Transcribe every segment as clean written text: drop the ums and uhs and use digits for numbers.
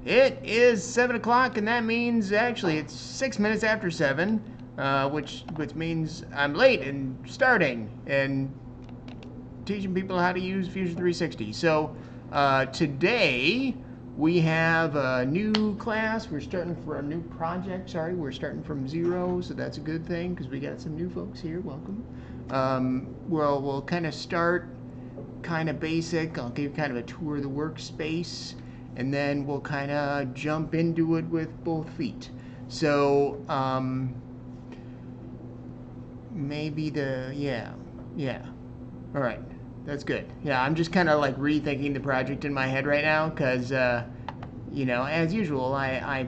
It is 7 o'clock, and that means actually it's 6 minutes after 7, which means I'm late and starting and teaching people how to use Fusion 360. So today we have a new class. We're starting for a new project. Sorry, we're starting from zero, so that's a good thing because we got some new folks here. Welcome. We'll kind of start kind of basic. I'll give kind of a tour of the workspace, and then we'll kind of jump into it with both feet. So maybe yeah. All right, that's good. Yeah, I'm just kind of like rethinking the project in my head right now because, as usual, I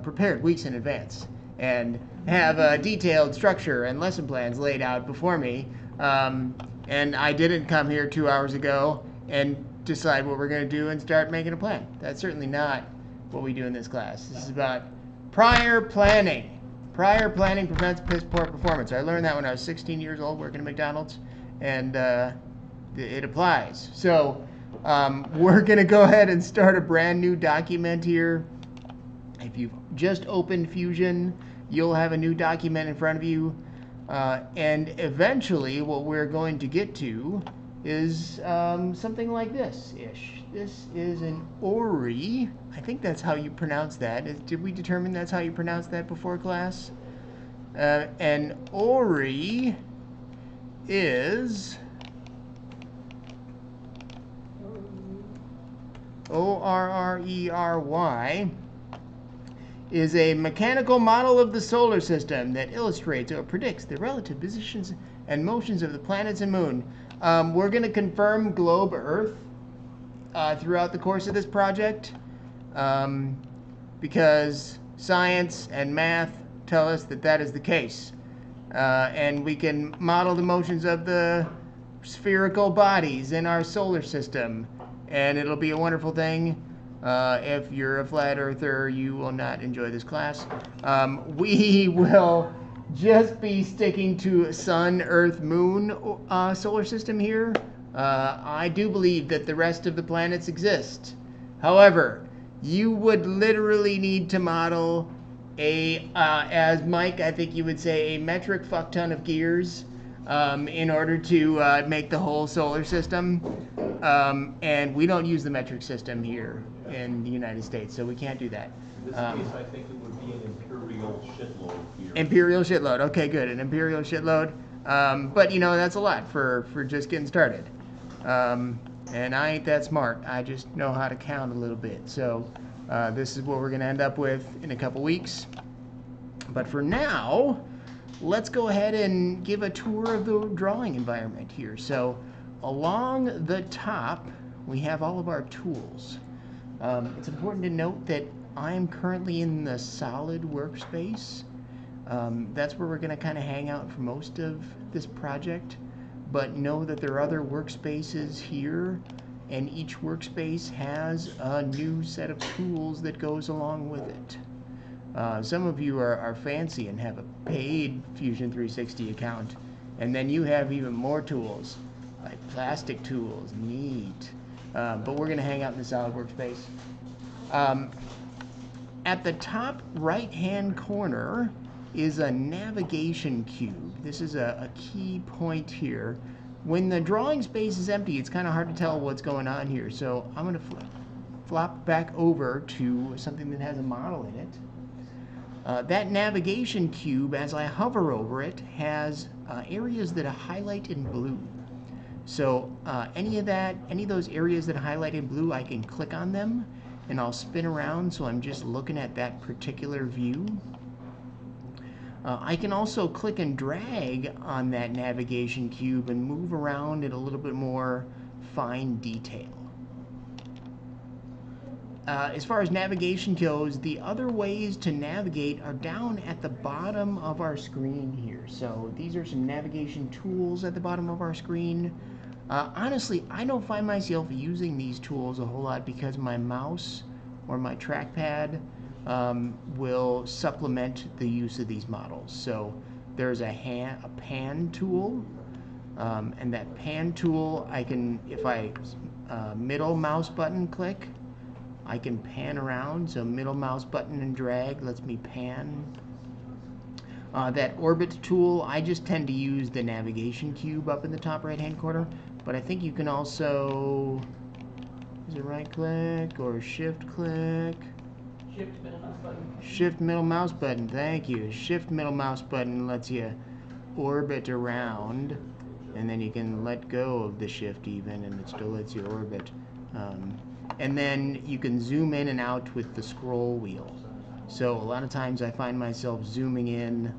prepared weeks in advance and have a detailed structure and lesson plans laid out before me. And I didn't come here 2 hours ago and decide what we're going to do and start making a plan. That's certainly not what we do in this class. This is about prior planning. Prior planning prevents piss poor performance. I learned that when I was 16 years old working at McDonald's, and it applies. So we're going to go ahead and start a brand new document here. If you've just opened Fusion, you'll have a new document in front of you. And eventually what we're going to get to is something like this-ish. This is an Orrery. I think that's how you pronounce that. Did we determine that's how you pronounce that before class? An Orrery is Orrery is a mechanical model of the solar system that illustrates or predicts the relative positions and motions of the planets and moon. We're going to confirm globe Earth throughout the course of this project because science and math tell us that that is the case. And we can model the motions of the spherical bodies in our solar system, and it'll be a wonderful thing. If you're a flat earther, you will not enjoy this class. We will just be sticking to sun, earth, moon solar system here. I do believe that the rest of the planets exist. However, you would literally need to model as Mike, I think you would say, a metric fuck ton of gears in order to make the whole solar system. And we don't use the metric system here in the United States, so we can't do that. In this case, I think it would be an imperial shitload here. Imperial shitload. Okay, good. An imperial shitload. But, that's a lot for just getting started. And I ain't that smart. I just know how to count a little bit. So this is what we're going to end up with in a couple weeks. But for now, let's go ahead and give a tour of the drawing environment here. So along the top, we have all of our tools. It's important to note that I'm currently in the solid workspace. That's where we're going to kind of hang out for most of this project. But know that there are other workspaces here, and each workspace has a new set of tools that goes along with it. Some of you are fancy and have a paid Fusion 360 account, and then you have even more tools, like plastic tools. Neat. But we're going to hang out in the solid workspace. At the top right-hand corner is a navigation cube. This is a key point here. When the drawing space is empty, it's kind of hard to tell what's going on here. So I'm going to flop back over to something that has a model in it. That navigation cube, as I hover over it, has areas that highlight in blue. So any of those areas that highlight in blue, I can click on them, and I'll spin around so I'm just looking at that particular view. I can also click and drag on that navigation cube and move around in a little bit more fine detail. As far as navigation goes, the other ways to navigate are down at the bottom of our screen here. So these are some navigation tools at the bottom of our screen. Honestly, I don't find myself using these tools a whole lot because my mouse or my trackpad will supplement the use of these models. So there's a pan tool, and that pan tool, I can, if I middle mouse button click, I can pan around, so middle mouse button and drag lets me pan. That orbit tool, I just tend to use the navigation cube up in the top right hand corner, but I think you can also, is it right click or shift click? Shift middle mouse button. Shift middle mouse button, thank you. Shift middle mouse button lets you orbit around, and then you can let go of the shift even, and it still lets you orbit. And then you can zoom in and out with the scroll wheel. So a lot of times I find myself zooming in,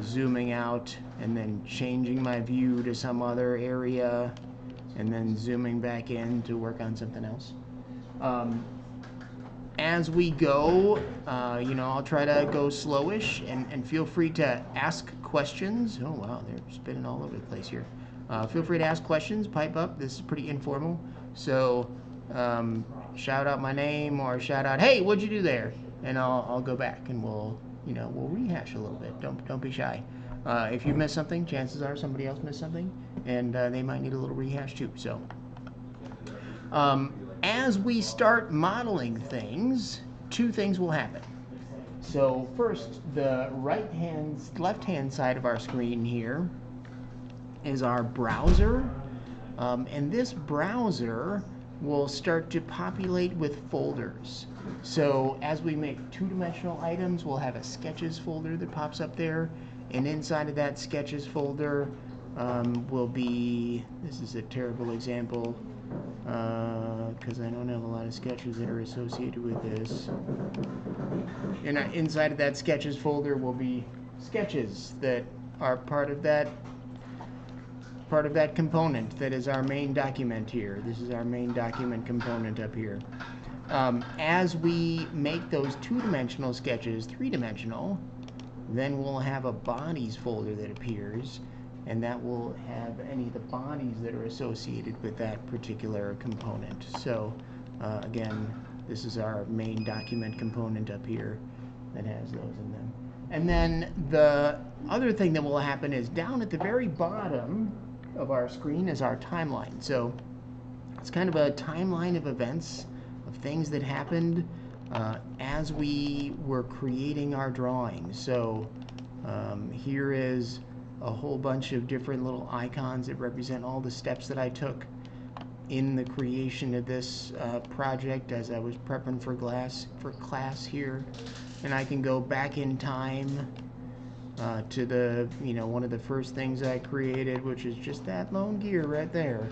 zooming out, and then changing my view to some other area, and then zooming back in to work on something else. As we go, I'll try to go slowish, and feel free to ask questions. Oh wow, they're spinning all over the place here. Feel free to ask questions, pipe up. This is pretty informal, so shout out my name or shout out, hey, what'd you do there? And I'll go back and we'll rehash a little bit. Don't be shy. If you miss something, chances are somebody else missed something, and they might need a little rehash too. So. As we start modeling things, two things will happen. So first, the left-hand side of our screen here is our browser. And this browser will start to populate with folders. So as we make two-dimensional items, we'll have a sketches folder that pops up there. And inside of that sketches folder will be, this is a terrible example, because I don't have a lot of sketches that are associated with this. And inside of that sketches folder will be sketches that are part of that component that is our main document here. This is our main document component up here. As we make those two-dimensional sketches three-dimensional, then we'll have a bodies folder that appears, and that will have any of the bodies that are associated with that particular component. So again, this is our main document component up here that has those in them. And then the other thing that will happen is down at the very bottom of our screen is our timeline. So it's kind of a timeline of events, of things that happened as we were creating our drawing. So here is a whole bunch of different little icons that represent all the steps that I took in the creation of this project as I was prepping for class here. And I can go back in time to the, one of the first things I created, which is just that lone gear right there.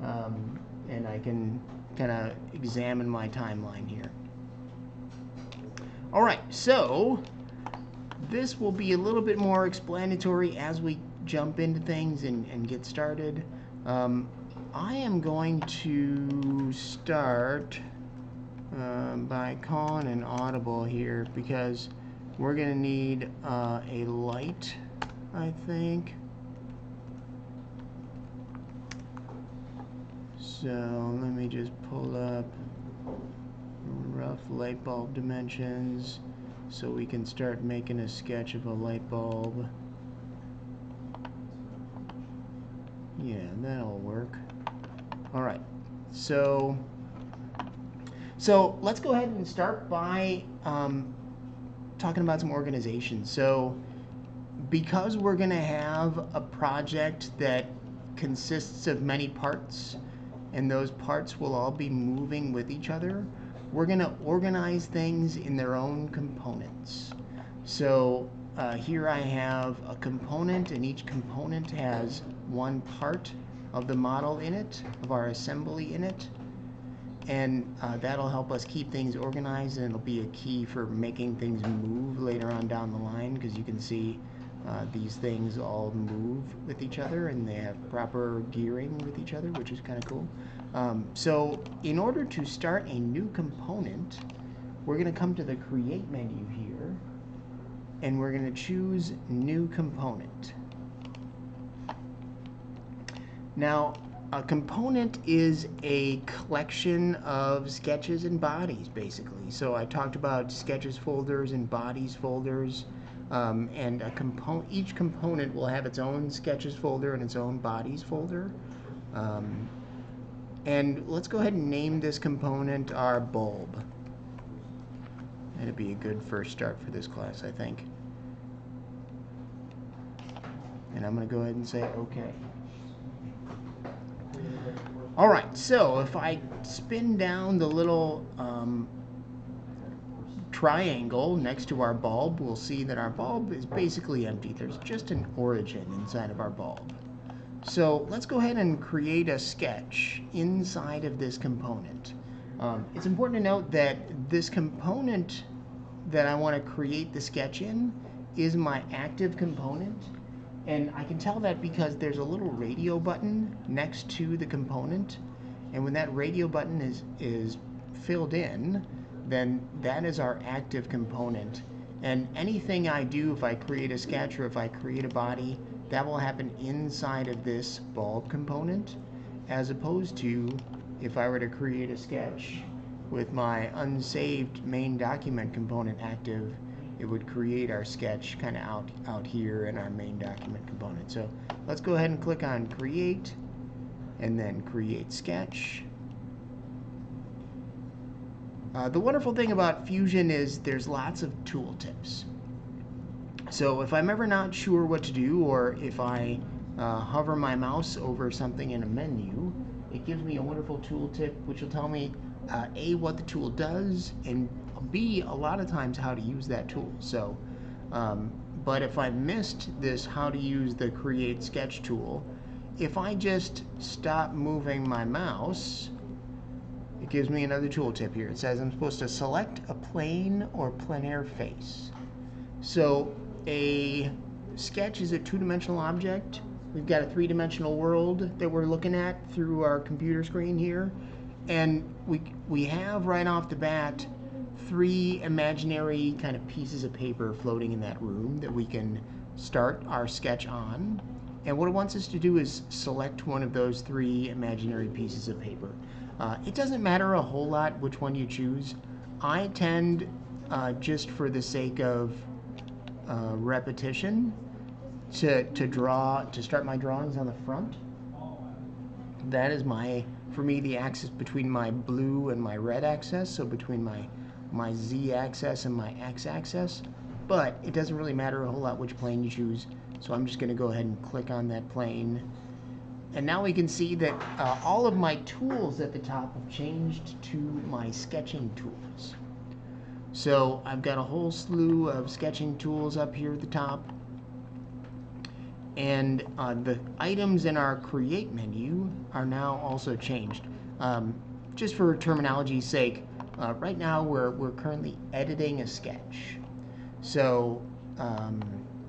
And I can kind of examine my timeline here. All right, so this will be a little bit more explanatory as we jump into things and get started. I am going to start by calling an audible here because we're going to need a light, I think. So let me just pull up rough light bulb dimensions so we can start making a sketch of a light bulb. Yeah, that'll work. All right, so let's go ahead and start by talking about some organization. So because we're going to have a project that consists of many parts, and those parts will all be moving with each other, we're going to organize things in their own components. So here I have a component, and each component has one part of the model in it, of our assembly in it. And that'll help us keep things organized, and it'll be a key for making things move later on down the line, because you can see these things all move with each other and they have proper gearing with each other, which is kind of cool. So in order to start a new component, we're going to come to the Create menu here, and we're going to choose New Component. Now, a component is a collection of sketches and bodies, basically. So I talked about sketches folders and bodies folders, and each component will have its own sketches folder and its own bodies folder. And let's go ahead and name this component our bulb. That'd be a good first start for this class, I think. And I'm going to go ahead and say OK. All right, so if I spin down the little triangle next to our bulb, we'll see that our bulb is basically empty. There's just an origin inside of our bulb. So let's go ahead and create a sketch inside of this component. It's important to note that this component that I want to create the sketch in is my active component. And I can tell that because there's a little radio button next to the component. And when that radio button is filled in, then that is our active component. And anything I do, if I create a sketch or if I create a body, that will happen inside of this bulb component, as opposed to if I were to create a sketch with my unsaved main document component active, it would create our sketch kind of out here in our main document component. So let's go ahead and click on Create, and then Create Sketch. The wonderful thing about Fusion is there's lots of tooltips. So if I'm ever not sure what to do, or if I hover my mouse over something in a menu, it gives me a wonderful tooltip which will tell me A, what the tool does, and B, a lot of times how to use that tool. So, but if I missed this how to use the Create Sketch tool, if I just stop moving my mouse, it gives me another tooltip here. It says I'm supposed to select a plane or plenaire face. So a sketch is a two-dimensional object. We've got a three-dimensional world that we're looking at through our computer screen here. And we have right off the bat 3 imaginary kind of pieces of paper floating in that room that we can start our sketch on. And what it wants us to do is select one of those 3 imaginary pieces of paper. It doesn't matter a whole lot which one you choose. I tend, just for the sake of repetition, to start my drawings on the front. That is for me, the axis between my blue and my red axis, so between my z-axis and my x-axis. But it doesn't really matter a whole lot which plane you choose, so I'm just going to go ahead and click on that plane. And now we can see that all of my tools at the top have changed to my sketching tools. So I've got a whole slew of sketching tools up here at the top. And the items in our Create menu are now also changed. Just for terminology's sake, right now we're currently editing a sketch. So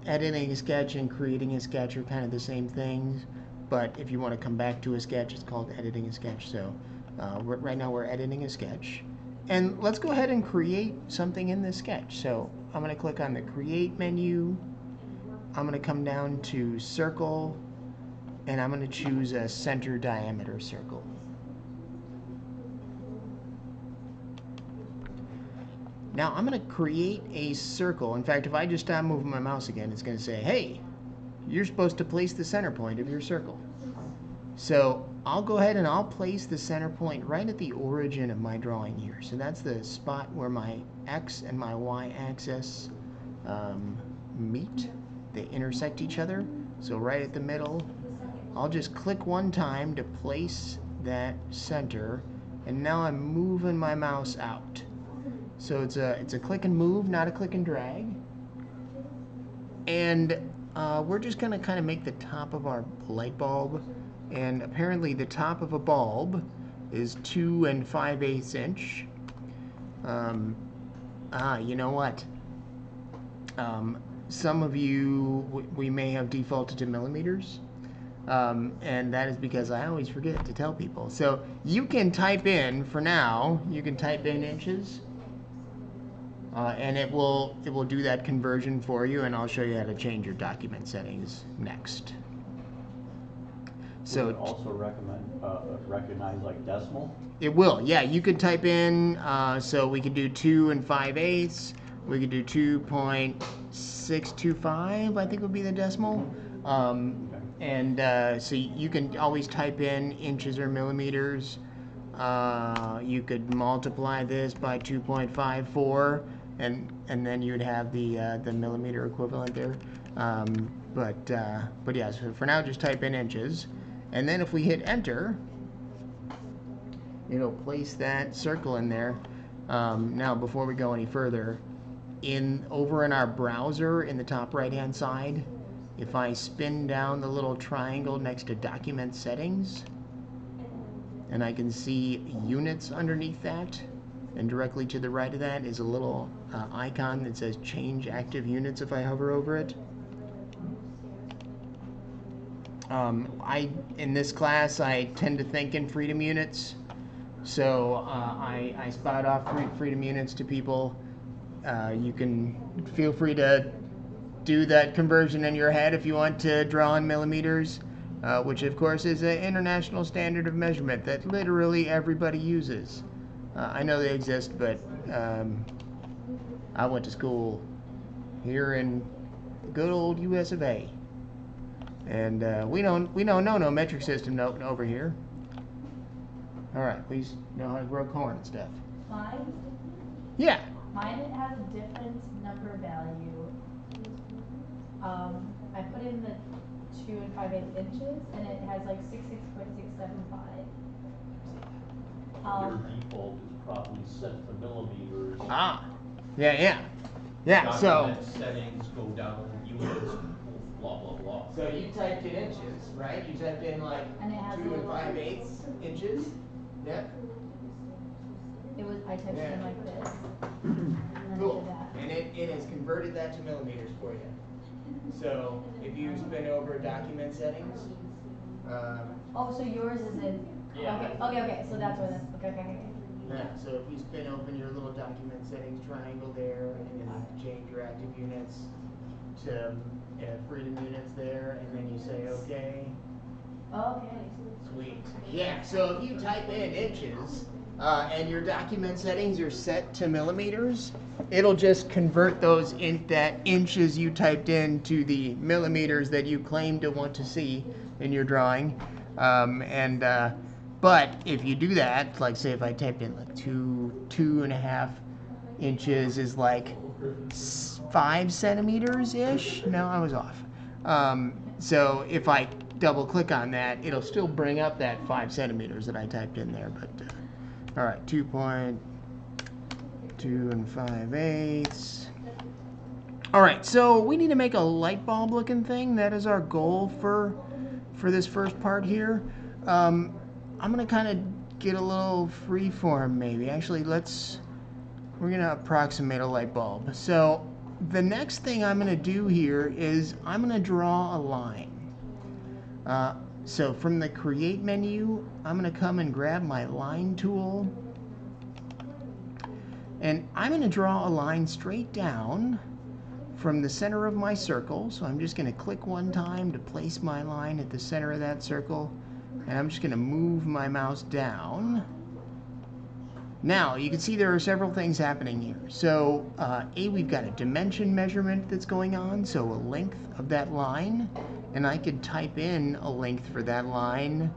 editing a sketch and creating a sketch are kind of the same things. But if you want to come back to a sketch, it's called editing a sketch. So right now we're editing a sketch. And let's go ahead and create something in this sketch. So I'm going to click on the Create menu. I'm going to come down to Circle, and I'm going to choose a center diameter circle. Now I'm going to create a circle. In fact, if I just stop moving my mouse again, it's going to say, hey, you're supposed to place the center point of your circle. So I'll go ahead and I'll place the center point right at the origin of my drawing here. So that's the spot where my x and my y axis meet. They intersect each other. So right at the middle, I'll just click one time to place that center, and now I'm moving my mouse out. So it's a click and move, not a click and drag. And we're just going to kind of make the top of our light bulb. And apparently the top of a bulb is 2 5/8 inch. You know what? Some of you, we may have defaulted to millimeters. And that is because I always forget to tell people. So you can type in, for now, you can type in inches. And it will do that conversion for you, and I'll show you how to change your document settings next. So would it also recognize like decimal? It will, yeah. You could type in, so we could do 2 5/8. We could do 2.625, I think would be the decimal. So you can always type in inches or millimeters. You could multiply this by 2.54, and then you'd have the millimeter equivalent there. But yeah, so for now, just type in inches, and then if we hit enter, it'll place that circle in there. Now, before we go any further, over in our browser in the top right hand side, if I spin down the little triangle next to document settings, and I can see units underneath that, and directly to the right of that is a little icon that says change active units if I hover over it. In this class, I tend to think in freedom units, so I spout off freedom units to people. You can feel free to do that conversion in your head if you want to draw in millimeters, which of course is an international standard of measurement that literally everybody uses. I know they exist, but I went to school here in the good old US of A. And we don't know no metric system over here. All right, we know how to grow corn and stuff. Mine? Yeah. Mine it has a different number value. I put in the 2 5/8 inches, and it has like 66.675. Your default is probably set to millimeters. Ah. Yeah. So. Document settings, go down units, blah, blah, blah. So you typed in inches, right? You typed in like And it has 2 little- 5/8 inches. Yep. I typed it in like this. And then Cool. did that. And it has converted that to millimeters for you. So if you spin over document settings, Oh, so yours is in. Yeah. Okay. So that's where that's. Okay. yeah. So if you spin open your little document settings triangle there, and then change your active units to freedom units there, and then you say okay. Okay. Sweet. Yeah, so if you type in inches and your document settings are set to millimeters, it'll just convert that inches you typed in to the millimeters that you claim to want to see in your drawing. But if you do that, like say if I typed in like 2.5 inches is like 5 centimeters ish. No, I was off. So if I double click on that, it'll still bring up that 5 centimeters that I typed in there. But all right, 2.2 5/8. All right, so we need to make a light bulb looking thing. That is our goal for this first part here. I'm gonna kind of get a little free form maybe. Actually, we're gonna approximate a light bulb. So the next thing I'm gonna do here is I'm gonna draw a line. So from the create menu, I'm gonna come and grab my line tool, and I'm gonna draw a line straight down from the center of my circle. So I'm just gonna click one time to place my line at the center of that circle, and I'm just gonna move my mouse down. Now, you can see there are several things happening here. So, we've got a dimension measurement that's going on, so a length of that line, and I could type in a length for that line,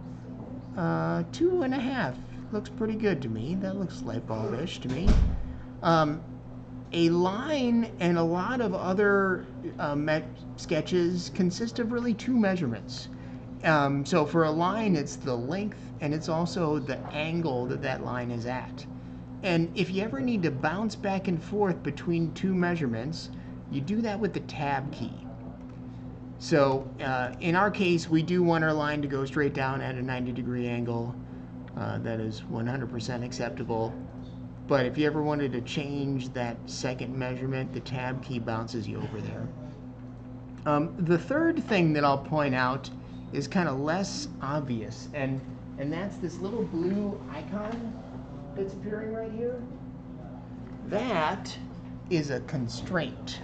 2.5. Looks pretty good to me. That looks light bulb-ish to me. A line and a lot of other sketches consist of really 2 measurements. So for a line, it's the length, and it's also the angle that line is at. And if you ever need to bounce back and forth between 2 measurements, you do that with the tab key. So in our case, we do want our line to go straight down at a 90-degree angle. That is 100% acceptable. But if you ever wanted to change that second measurement, the tab key bounces you over there. The third thing that I'll point out is kind of less obvious, and that's this little blue icon that's appearing right here. That is a constraint.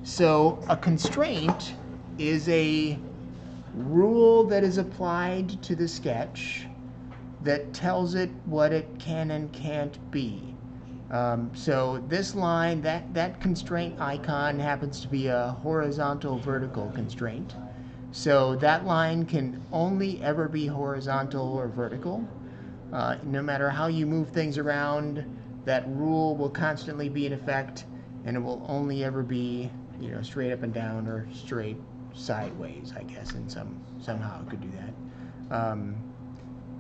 So a constraint is a rule that is applied to the sketch that tells it what it can and can't be. So this line, that constraint icon happens to be a horizontal vertical constraint. So that line can only ever be horizontal or vertical. No matter how you move things around, that rule will constantly be in effect, and it will only ever be, straight up and down or straight sideways, I guess, and somehow it could do that.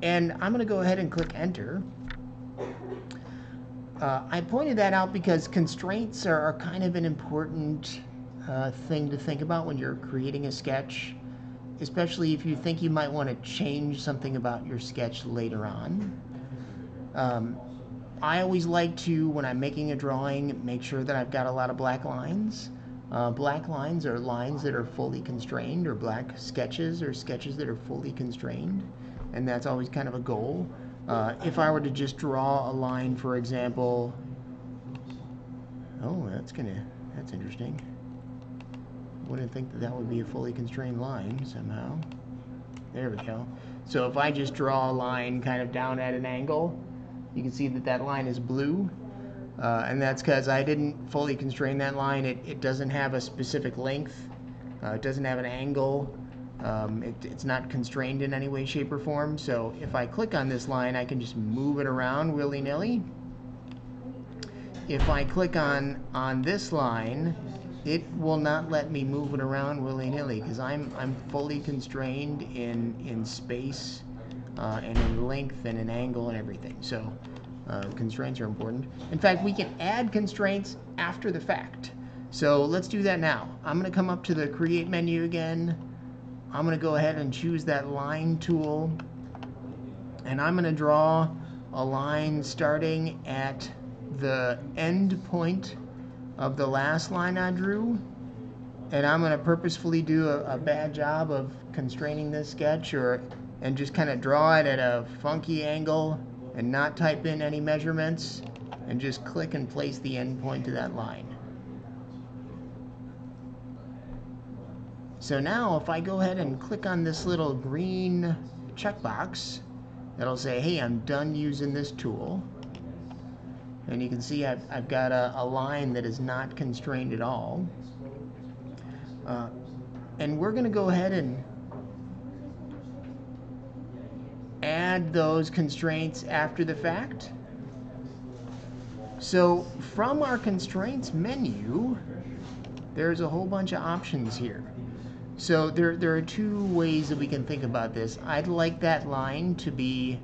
And I'm going to go ahead and click enter. I pointed that out because constraints are kind of an important thing to think about when you're creating a sketch, especially if you think you might want to change something about your sketch later on. I always like to, when I'm making a drawing, make sure that I've got a lot of black lines. Black lines are lines that are fully constrained, or black sketches are sketches that are fully constrained, and that's always kind of a goal. If I were to just draw a line, for example, oh, that's interesting. Wouldn't think that would be a fully constrained line somehow. There we go. So if I just draw a line kind of down at an angle, you can see that that line is blue. And that's because I didn't fully constrain that line. It doesn't have a specific length. It doesn't have an angle. It's not constrained in any way, shape, or form. So if I click on this line, I can just move it around willy-nilly. If I click on this line, it will not let me move it around willy-nilly because I'm fully constrained in space and in length and in angle and everything. So constraints are important. In fact, we can add constraints after the fact. So let's do that now. I'm going to come up to the Create menu again. I'm going to go ahead and choose that line tool. And I'm going to draw a line starting at the end point of the last line I drew. And I'm going to purposefully do a bad job of constraining this sketch and just kind of draw it at a funky angle and not type in any measurements and just click and place the end point to that line. So now if I go ahead and click on this little green checkbox, that'll say, hey, I'm done using this tool. And you can see I've got a line that is not constrained at all. And we're going to go ahead and add those constraints after the fact. So from our constraints menu, there's a whole bunch of options here. So there are two ways that we can think about this. I'd like that line to be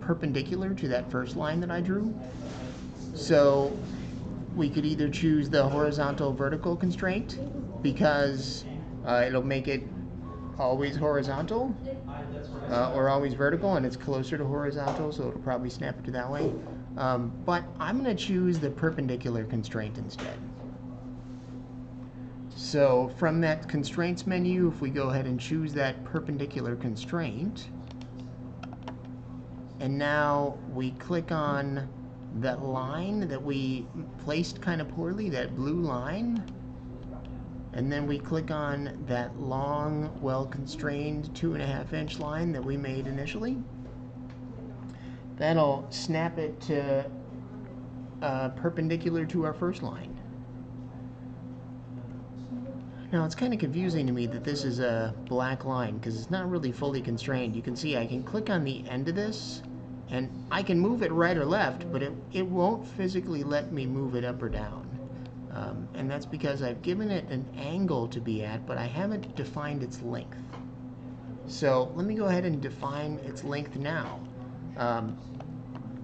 perpendicular to that first line that I drew. So we could either choose the horizontal vertical constraint because it'll make it always horizontal or always vertical, and it's closer to horizontal, so it'll probably snap it to that way. But I'm going to choose the perpendicular constraint instead. So from that constraints menu, if we go ahead and choose that perpendicular constraint, and now we click on that line that we placed kind of poorly, that blue line, and then we click on that long, well-constrained 2.5-inch line that we made initially. That'll snap it to perpendicular to our first line. Now it's kind of confusing to me that this is a black line because it's not really fully constrained. You can see I can click on the end of this and I can move it right or left, but it won't physically let me move it up or down. And that's because I've given it an angle to be at, but I haven't defined its length. So let me go ahead and define its length now.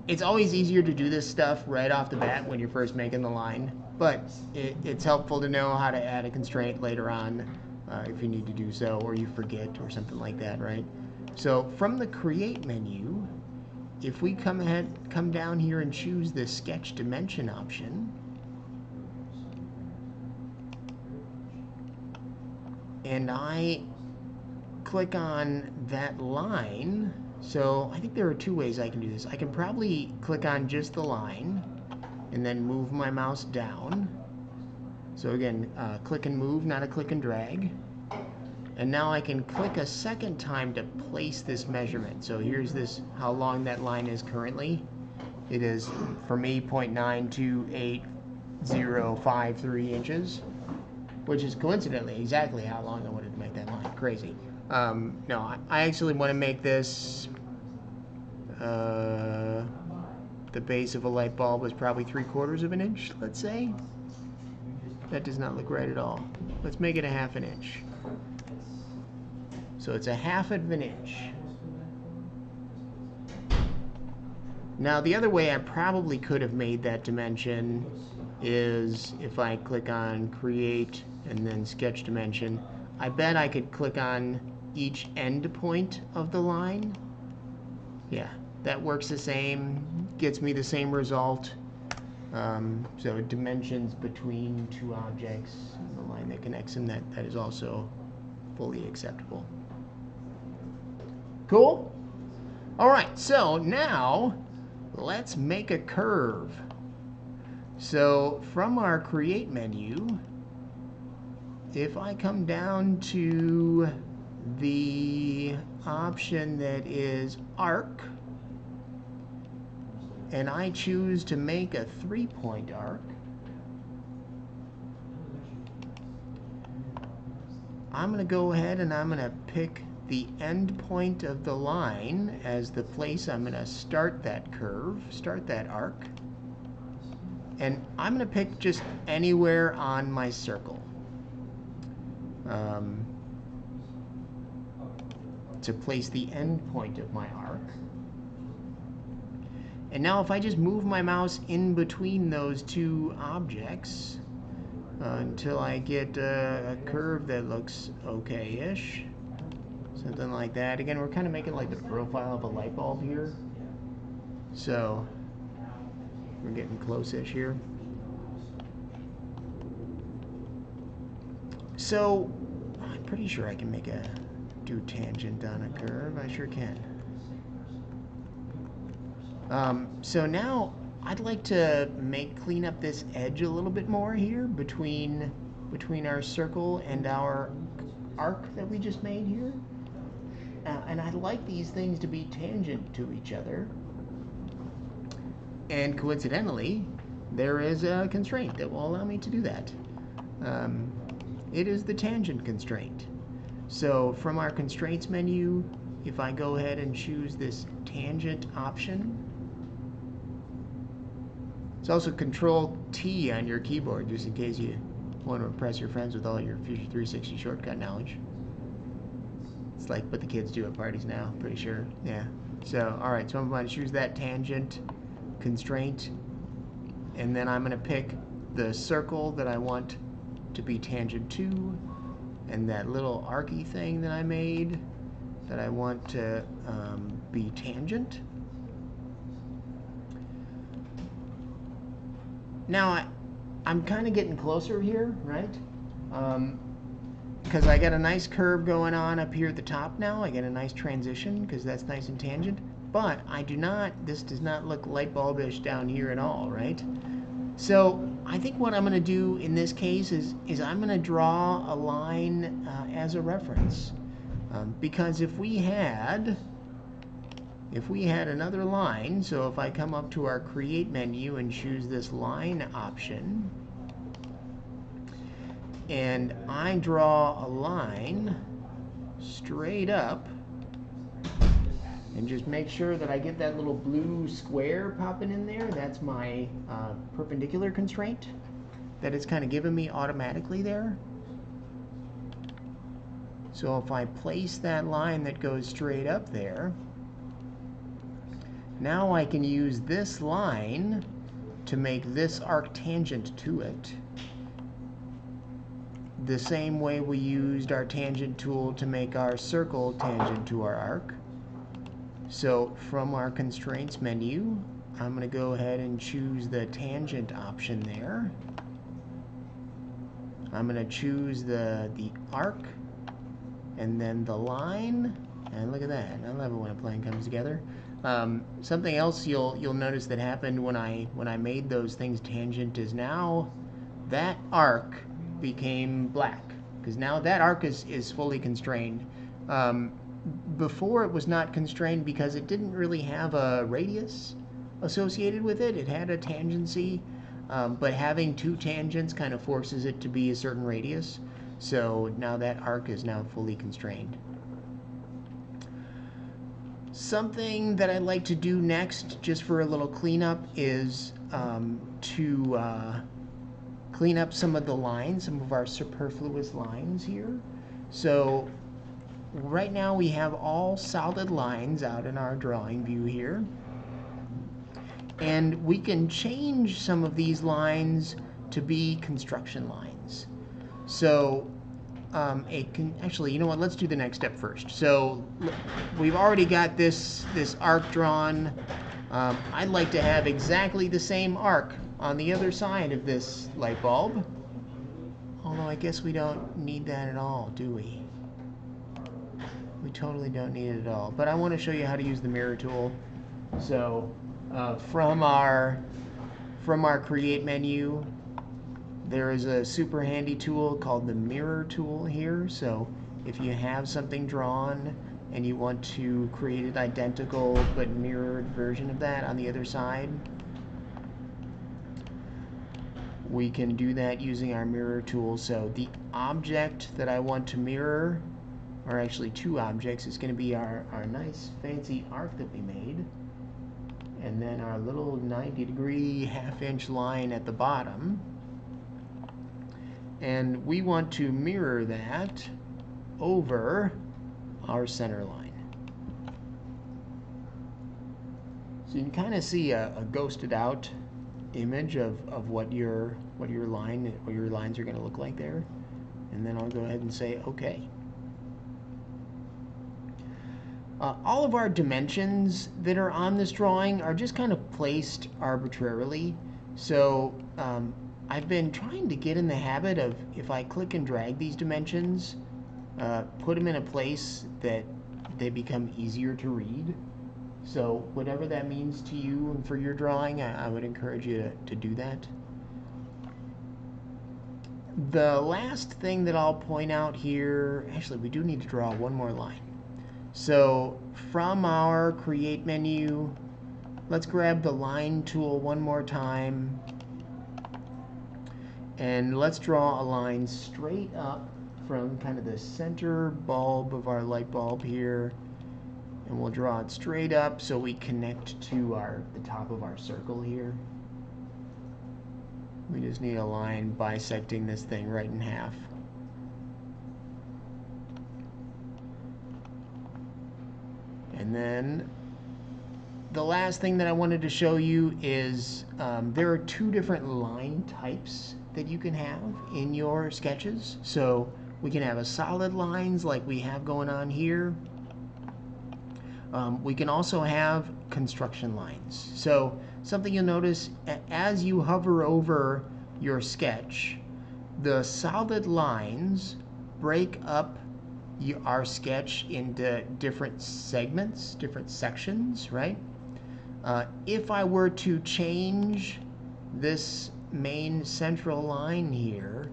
It's always easier to do this stuff right off the bat when you're first making the line, but it's helpful to know how to add a constraint later on if you need to do so, or you forget or something like that, right? So from the Create menu, if we come down here and choose the Sketch Dimension option, and I click on that line, so I think there are two ways I can do this. I can probably click on just the line and then move my mouse down. So again, click and move, not a click and drag. And now I can click a second time to place this measurement. So here's how long that line is currently. It is, for me, 0.92853 inches, which is coincidentally exactly how long I wanted to make that line. crazy. No, I actually want to make this, the base of a light bulb is probably 3/4 of an inch, let's say. That does not look right at all. Let's make it a 1/2 an inch. So it's a 1/2 of an inch. Now the other way I probably could have made that dimension is if I click on create and then sketch dimension. I bet I could click on each end point of the line. Yeah, that works the same, gets me the same result. So dimensions between two objects, the line that connects them, that is also fully acceptable. Cool? All right, so now let's make a curve. So from our create menu, if I come down to the option that is arc, and I choose to make a 3-point arc, I'm going to go ahead and I'm going to pick the end point of the line as the place I'm going to start that curve, start that arc. And I'm going to pick just anywhere on my circle to place the end point of my arc. And now if I just move my mouse in between those two objects until I get a curve that looks okay-ish, something like that. Again, we're kind of making like the profile of a light bulb here. So we're getting close-ish here. So I'm pretty sure I can do tangent on a curve. I sure can. So now I'd like to clean up this edge a little bit more here between our circle and our arc that we just made here. And I'd like these things to be tangent to each other. And coincidentally, there is a constraint that will allow me to do that. It is the tangent constraint. So from our constraints menu, if I go ahead and choose this tangent option, it's also Control T on your keyboard, just in case you want to impress your friends with all your Fusion 360 shortcut knowledge. It's like what the kids do at parties now, pretty sure. Yeah. So, all right, so I'm going to choose that tangent constraint, and then I'm going to pick the circle that I want to be tangent to, and that little arcy thing that I made that I want to be tangent. Now, I'm kind of getting closer here, right? Because I got a nice curve going on up here at the top now. I get a nice transition because that's nice and tangent. But this does not look light bulbish down here at all, right? So I think what I'm going to do in this case is I'm going to draw a line as a reference. Because if we had another line, so if I come up to our create menu and choose this line option, and I draw a line straight up, and just make sure that I get that little blue square popping in there, that's my perpendicular constraint that it's kind of giving me automatically there. So if I place that line that goes straight up there, now I can use this line to make this arc tangent to it, the same way we used our tangent tool to make our circle tangent to our arc. So from our constraints menu, I'm going to go ahead and choose the tangent option there. I'm going to choose the arc and then the line, and look at that. I love it when a plan comes together. Something else you'll notice that happened when I made those things tangent is now that arc became black, because now that arc is fully constrained. Before it was not constrained because it didn't really have a radius associated with it. It had a tangency, but having two tangents kind of forces it to be a certain radius. So now that arc is now fully constrained. Something that I'd like to do next, just for a little cleanup, is to clean up some of the lines, some of our superfluous lines here. So right now we have all solid lines out in our drawing view here. And we can change some of these lines to be construction lines. So actually, you know what? Let's do the next step first. So we've already got this arc drawn. I'd like to have exactly the same arc on the other side of this light bulb. Although I guess we don't need that at all, do we? We totally don't need it at all. But I want to show you how to use the mirror tool. So from our create menu, there is a super handy tool called the mirror tool here. So if you have something drawn and you want to create an identical but mirrored version of that on the other side, we can do that using our mirror tool. So the object that I want to mirror, or actually two objects, is going to be our nice fancy arc that we made, and then our little 90-degree half-inch line at the bottom. And we want to mirror that over our center line. So you can kind of see a ghosted out image of what your lines are going to look like there. And then I'll go ahead and say OK. All of our dimensions that are on this drawing are just kind of placed arbitrarily. So I've been trying to get in the habit of, if I click and drag these dimensions, put them in a place that they become easier to read. So whatever that means to you and for your drawing, I would encourage you to do that. The last thing that I'll point out here, actually we do need to draw one more line. So from our create menu, let's grab the line tool one more time. And let's draw a line straight up from kind of the center bulb of our light bulb here. And we'll draw it straight up so we connect to the top of our circle here. We just need a line bisecting this thing right in half. And then the last thing that I wanted to show you is there are two different line types that you can have in your sketches. So we can have a solid lines like we have going on here. We can also have construction lines. So something you'll notice as you hover over your sketch, the solid lines break up our sketch into different segments, different sections, right? If I were to change this main central line here,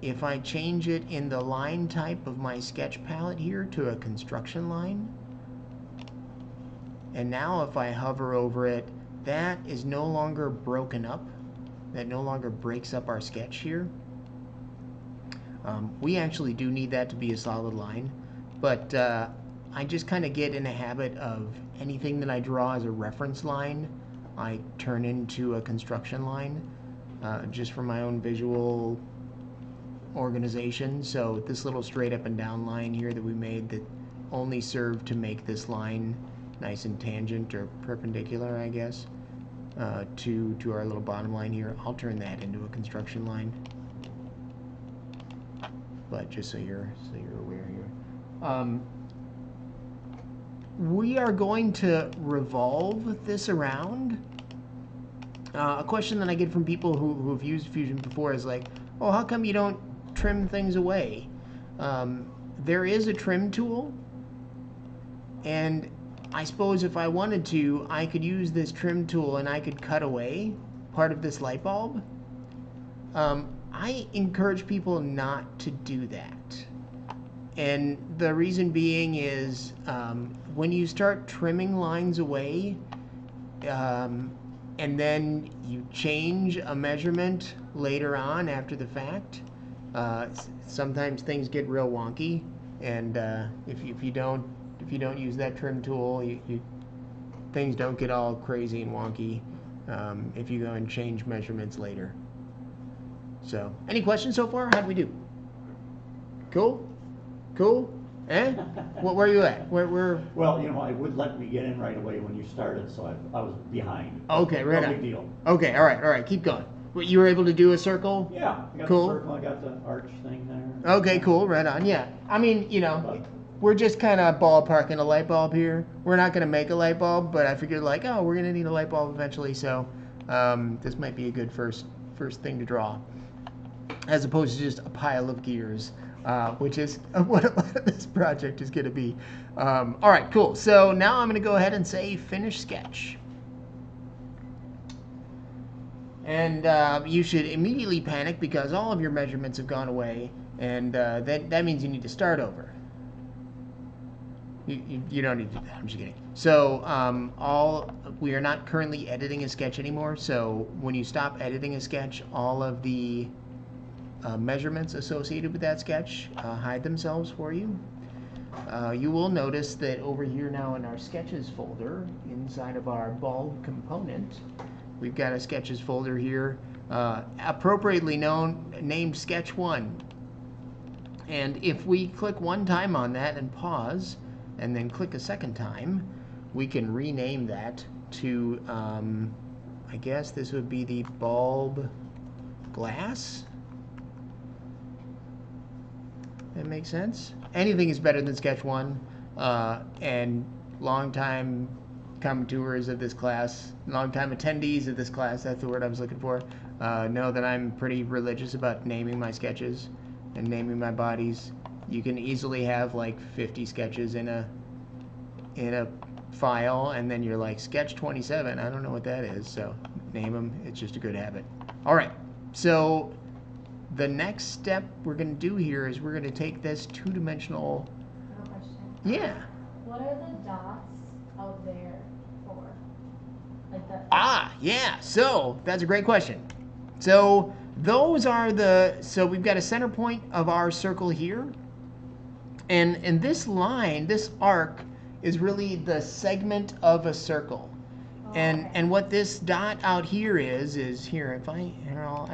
if I change it in the line type of my sketch palette here to a construction line, and now if I hover over it, that is no longer broken up. That no longer breaks up our sketch here. We actually do need that to be a solid line, but I just kind of get in a habit of anything that I draw as a reference line, I turn into a construction line, just for my own visual organization. So this little straight up and down line here that we made that only served to make this line nice and tangent or perpendicular, I guess, to our little bottom line here, I'll turn that into a construction line. But just so you're aware here, we are going to revolve this around. A question that I get from people who've used Fusion before is like, oh, how come you don't trim things away? There is a trim tool, and I suppose if I wanted to, I could use this trim tool and I could cut away part of this light bulb. I encourage people not to do that. And the reason being is when you start trimming lines away and then you change a measurement later on after the fact, Sometimes things get real wonky, and if you don't use that trim tool, things don't get all crazy and wonky if you go and change measurements later. So, any questions so far? How'd we do? Cool? Cool? Eh? Where are you at? Where? Well, it wouldn't let me get in right away when you started, so I was behind. Okay, right No on. big deal. Okay, all right. Keep going. Well, you were able to do a circle? Yeah, I got Cool. the circle, I got the arch thing there. Okay, cool. Right on. Yeah. I mean, we're just kind of ballparking a light bulb here. We're not going to make a light bulb, but I figured like, oh, we're going to need a light bulb eventually, so this might be a good first thing to draw, as opposed to just a pile of gears, which is what a lot of this project is going to be. All right, cool. So now I'm going to go ahead and say finish sketch. And you should immediately panic because all of your measurements have gone away, and that means you need to start over. You don't need to do that. I'm just kidding. So we are not currently editing a sketch anymore. So when you stop editing a sketch, all of the measurements associated with that sketch hide themselves for you. You will notice that over here now in our sketches folder, inside of our bulb component, we've got a sketches folder here, appropriately named Sketch 1. And if we click one time on that and pause, and then click a second time, we can rename that to, I guess this would be the bulb glass. That makes sense. Anything is better than Sketch 1, and longtime commenters of this class, longtime attendees of this class, that's the word I was looking for, know that I'm pretty religious about naming my sketches and naming my bodies. You can easily have like 50 sketches in a file, and then you're like, sketch 27, I don't know what that is, so name them. It's just a good habit. All right, so the next step we're going to do here is we're going to take this two-dimensional. I have a question. Yeah. What are the dots out there for? Like the. Yeah. So that's a great question. So those are so we've got a center point of our circle here, and this line, this arc, is really the segment of a circle. Oh, And okay. and what this dot out here is here. If I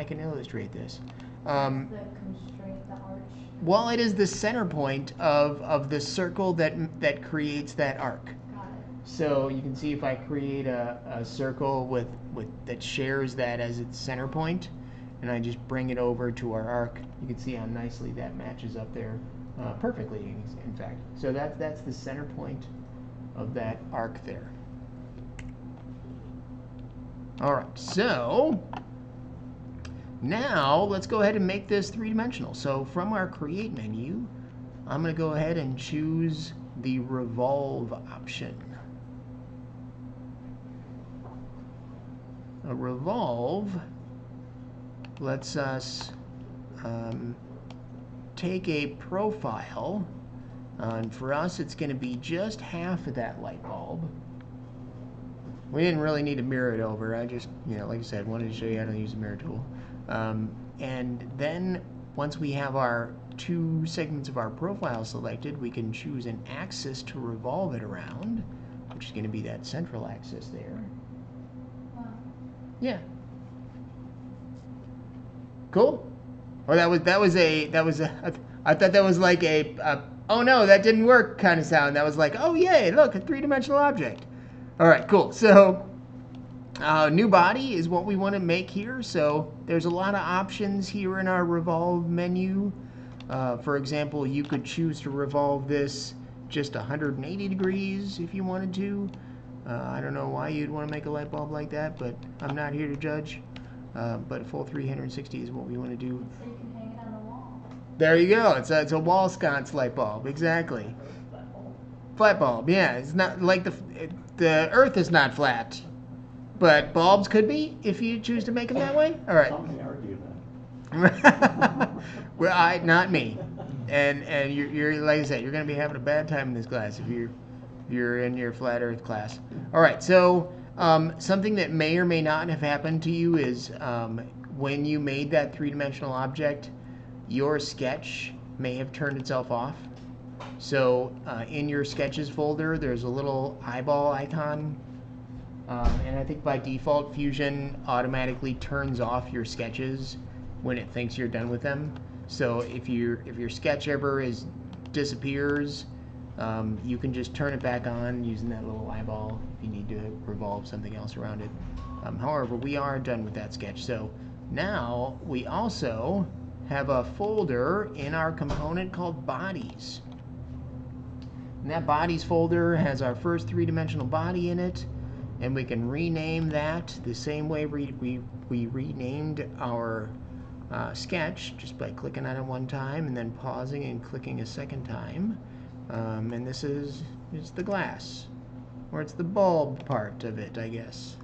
can illustrate this. The constraint, the arch. Well, it is the center point of the circle that creates that arc. Got it. So you can see if I create a circle with that shares that as its center point, and I just bring it over to our arc, you can see how nicely that matches up there, perfectly, in fact. So that's the center point of that arc there. All right, so now let's go ahead and make this three-dimensional. So from our Create menu, I'm going to go ahead and choose the Revolve option. A revolve lets us take a profile, and for us it's going to be just half of that light bulb. We didn't really need to mirror it over. I just, like I said, wanted to show you how to use the mirror tool. And then once we have our two segments of our profile selected, we can choose an axis to revolve it around, which is going to be that central axis there. Wow. Yeah. Cool. Or I thought that was like a oh no, that didn't work kind of sound. That was like, oh yay, look, a three-dimensional object. All right, cool. So new body is what we want to make here. So there's a lot of options here in our revolve menu. For example, you could choose to revolve this just 180 degrees if you wanted to. I don't know why you'd want to make a light bulb like that, but I'm not here to judge. But a full 360 is what we want to do. So you can hang it on the wall. There you go. It's a wall sconce light bulb. Exactly. Flat bulb. Yeah. It's not like the Earth is not flat, but bulbs could be if you choose to make them that way. All right. Somebody argue that. Well, not me. And you're like I said, you're going to be having a bad time in this class if you're in your flat Earth class. All right. So something that may or may not have happened to you is when you made that three-dimensional object, your sketch may have turned itself off. So in your sketches folder, there's a little eyeball icon. And I think by default, Fusion automatically turns off your sketches when it thinks you're done with them. So if your sketch ever disappears, you can just turn it back on using that little eyeball if you need to revolve something else around it. However, we are done with that sketch. So now we also have a folder in our component called bodies. And that bodies folder has our first three-dimensional body in it, and we can rename that the same way we renamed our sketch, just by clicking on it one time and then pausing and clicking a second time. And this is the glass, or it's the bulb part of it, I guess.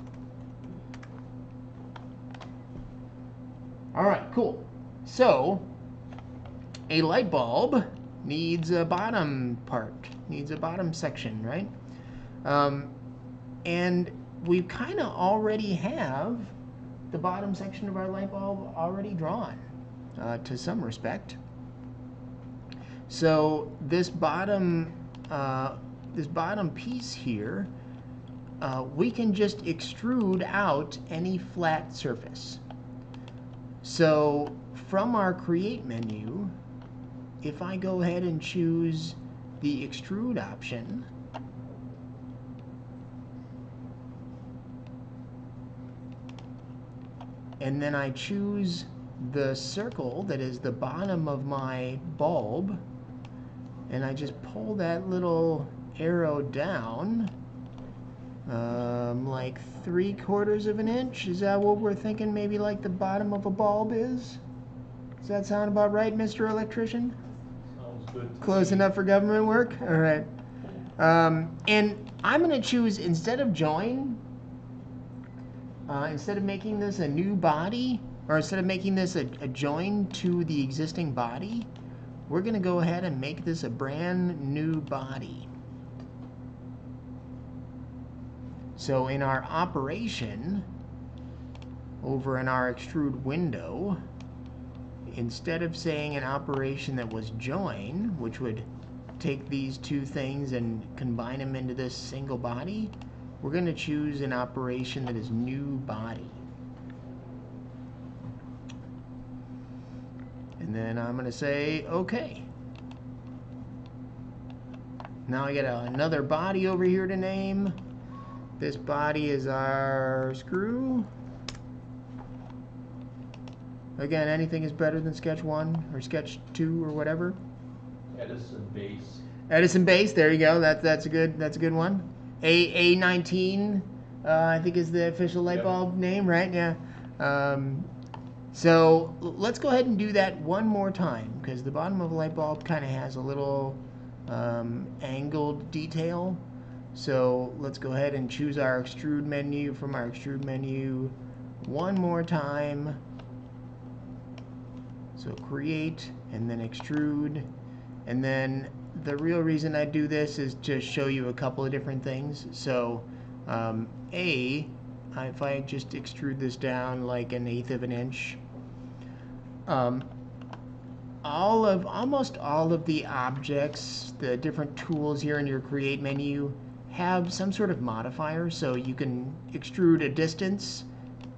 All right, cool. So a light bulb needs a bottom part, needs a bottom section, right? And we kind of already have the bottom section of our light bulb already drawn to some respect. So this bottom piece here, we can just extrude out any flat surface. So from our create menu, if I go ahead and choose the extrude option, and then I choose the circle that is the bottom of my bulb, and I just pull that little arrow down like 3/4 of an inch. Is that what we're thinking? Maybe like the bottom of a bulb is? Does that sound about right, Mr. Electrician? Sounds good to Close me. enough for government work? All right. And I'm going to choose, instead of join, instead of making this a new body, or instead of making this a join to the existing body, we're going to go ahead and make this a brand new body. So in our operation, over in our extrude window, instead of saying an operation that was join, which would take these two things and combine them into this single body, we're going to choose an operation that is new body. And then I'm going to say OK. Now I got another body over here to name. This body is our screw. Again, anything is better than sketch 1 or sketch 2 or whatever. Edison base. Edison base, there you go. That's a good one. A19, I think is the official light bulb name, right? Yeah. So let's go ahead and do that one more time, because the bottom of a light bulb kind of has a little angled detail. So let's go ahead and choose our extrude menu from our extrude menu one more time. So create and then extrude. And then the real reason I do this is to show you a couple of different things. So if I just extrude this down like 1/8 of an inch, almost all of the objects, the different tools here in your create menu, have some sort of modifier. So you can extrude a distance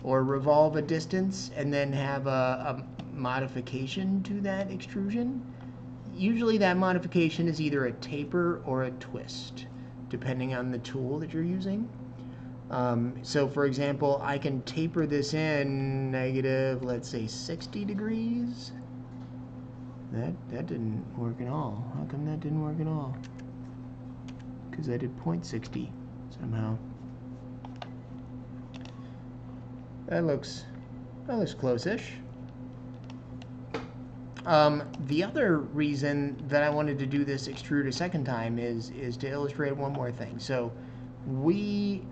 or revolve a distance and then have a modification to that extrusion. Usually that modification is either a taper or a twist, depending on the tool that you're using. So for example, I can taper this in negative, let's say 60 degrees. That didn't work at all. How come that didn't work at all? Because I did 0.60 somehow. That looks close-ish. The other reason that I wanted to do this extrude a second time is to illustrate one more thing. So we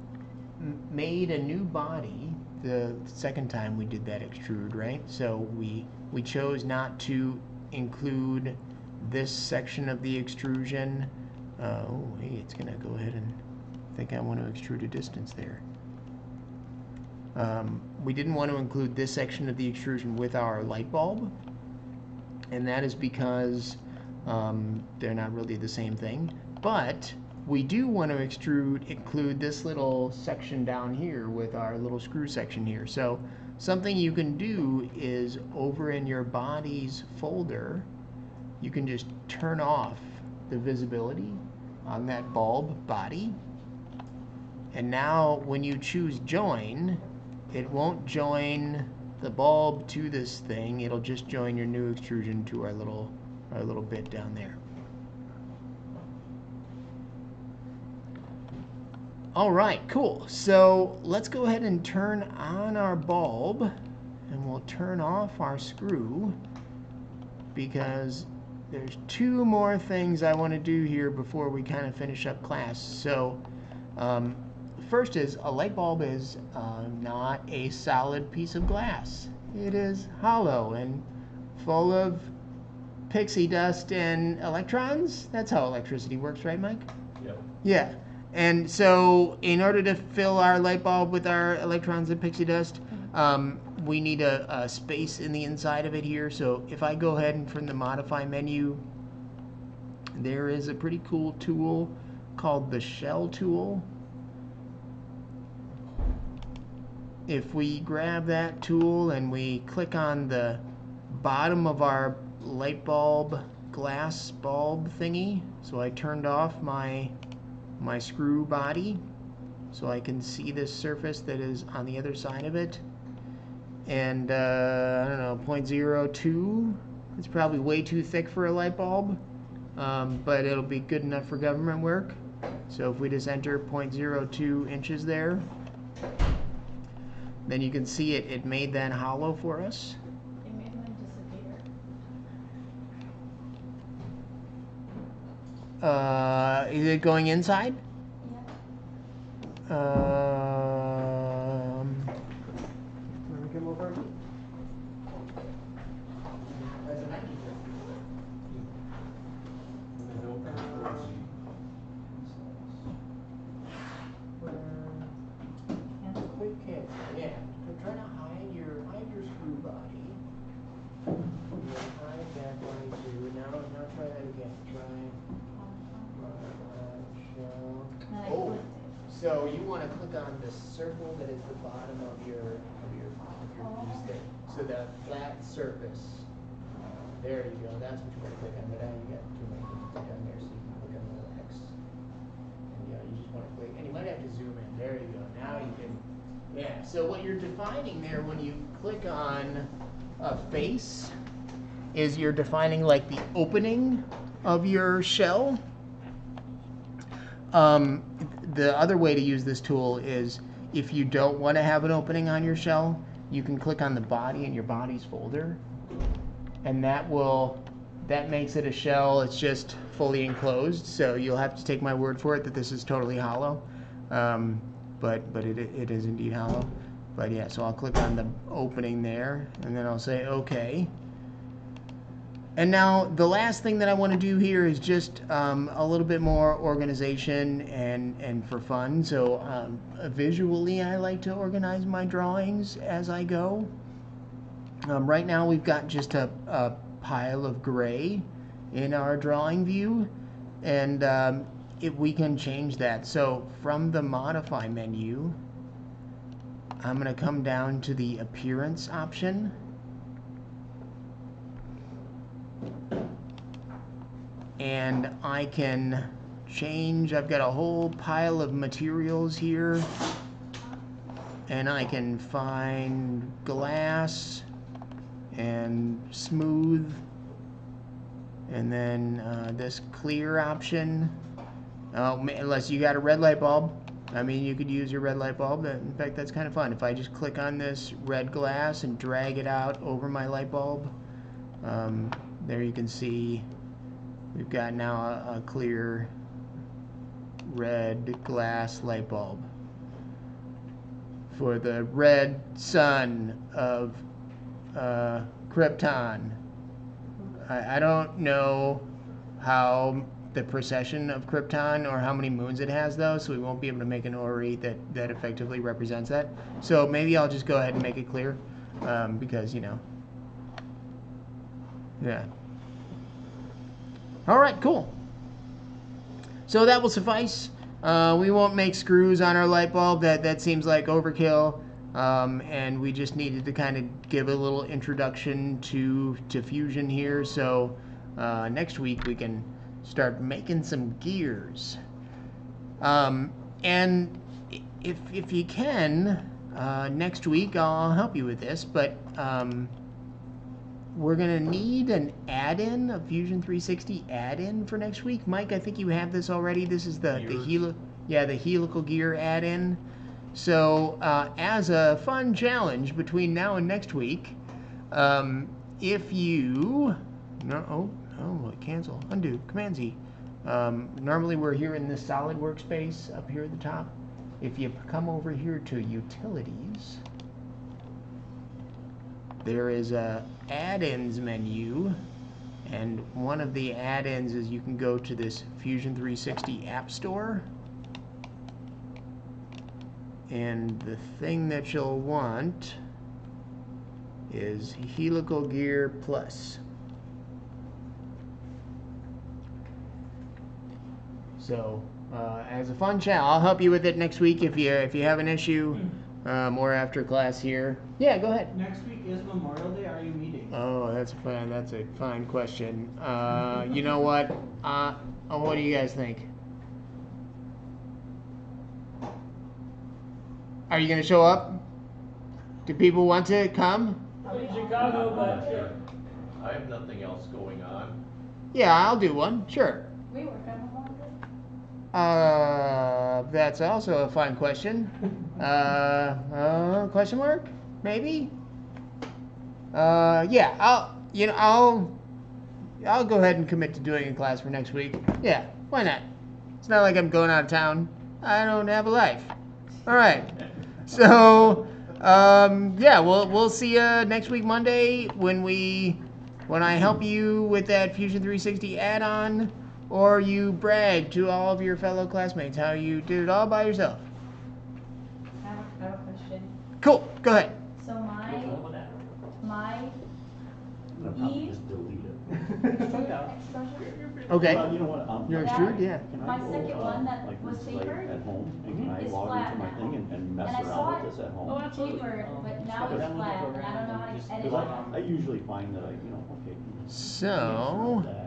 made a new body the second time we did that extrude, right? So we chose not to include this section of the extrusion. Oh, hey, it's gonna go ahead and think I want to extrude a distance there. We didn't want to include this section of the extrusion with our light bulb. and that is because they're not really the same thing. But we do want to include this little section down here with our little screw section here. So something you can do is over in your bodies folder, you can just turn off the visibility on that bulb body. And now when you choose join, it won't join the bulb to this thing. It'll just join your new extrusion to our little bit down there. All right, cool. So let's go ahead and turn on our bulb, and we'll turn off our screw, because there's two more things I want to do here before we kind of finish up class. So first is, a light bulb is not a solid piece of glass. It is hollow and full of pixie dust and electrons. That's how electricity works, right, Mike? Yep. Yeah. And so in order to fill our light bulb with our electrons and pixie dust, we need a space in the inside of it here. So if I go ahead and from the modify menu, there is a pretty cool tool called the shell tool. If we grab that tool and we click on the bottom of our light bulb, glass bulb thingy, so I turned off my screw body so I can see this surface that is on the other side of it. And I don't know, 0.02, it's probably way too thick for a light bulb, but it'll be good enough for government work. So if we just enter 0.02 inches there, then you can see it made that hollow for us. It made one disappear. Is it going inside? Yeah. Let me come over. That's a nice quick cancel. Yeah. Try to hide your screw body. Yeah, hide that one too. Now try that again. Try shell. Then I Oh, clicked it. so you want to click on the circle that is the bottom of your piece there. So the flat surface. There you go. That's what you want to click on. But now you got too many things to click on there, so you can click on the little X. And yeah, you just want to click, and you might have to zoom in. There you go. Now you can. Yeah. So what you're defining there when you click on a face is you're defining like the opening of your shell. The other way to use this tool is if you don't want to have an opening on your shell, you can click on the body in your bodies folder, and that makes it a shell. It's just fully enclosed, so you'll have to take my word for it that this is totally hollow, but it is indeed hollow. But yeah, so I'll click on the opening there, and then I'll say OK. And now the last thing that I want to do here is just a little bit more organization and for fun. So visually, I like to organize my drawings as I go. Right now we've got just a pile of gray in our drawing view, and if we can change that. So from the modify menu, I'm going to come down to the appearance option. And I can change, I've got a whole pile of materials here, and I can find glass and smooth, and then this clear option. Unless you got a red light bulb, I mean, you could use your red light bulb. In fact, that's kind of fun. If I just click on this red glass and drag it out over my light bulb, there you can see we've got now a clear red glass light bulb for the red sun of Krypton. I don't know how the precession of Krypton or how many moons it has, though, so we won't be able to make an Orrery that effectively represents that. So maybe I'll just go ahead and make it clear, because, you know, yeah. All right, cool. So that will suffice. We won't make screws on our light bulb. That seems like overkill. And we just needed to kind of give a little introduction to Fusion here. So next week we can start making some gears. And if you can, next week I'll help you with this. But we're gonna need an add-in, a Fusion 360 add-in for next week. Mike, I think you have this already. This is the helical gear add-in. So as a fun challenge between now and next week, if you cancel, undo, Command Z. Normally we're here in this solid workspace up here at the top. If you come over here to utilities, there is a add-ins menu, and one of the add-ins is you can go to this Fusion 360 App Store, and the thing that you'll want is Helical Gear Plus. So as a fun challenge, I'll help you with it next week if you have an issue. Or after class here. Yeah, go ahead. Next week is Memorial Day. Are you meeting? Oh, that's a fine question. You know what? What do you guys think? Are you gonna show up? Do people want to come? I'm in Chicago, but sure. I have nothing else going on. Yeah, I'll do one. Sure. We work on Memorial Day. That's also a fine question. Question mark? Maybe? Yeah, I'll go ahead and commit to doing a class for next week. Yeah, why not? It's not like I'm going out of town. I don't have a life. All right. So, yeah, we'll see you next week Monday when I help you with that Fusion 360 add-on, or you brag to all of your fellow classmates how you did it all by yourself. I have a question. Cool. Go ahead. So my I'm gonna probably just delete it. expression, Okay. You know what? You're Yeah. extrude? Yeah. Can My I go, second one that like was this, like, tapered at home, and can I is log flat into my now. thing and mess And I around saw with this at home? Oh, absolutely. tapered, but now Because it's I went to flat, and I program don't know how and to just- edit Because it. I usually find that I, okay. So, that,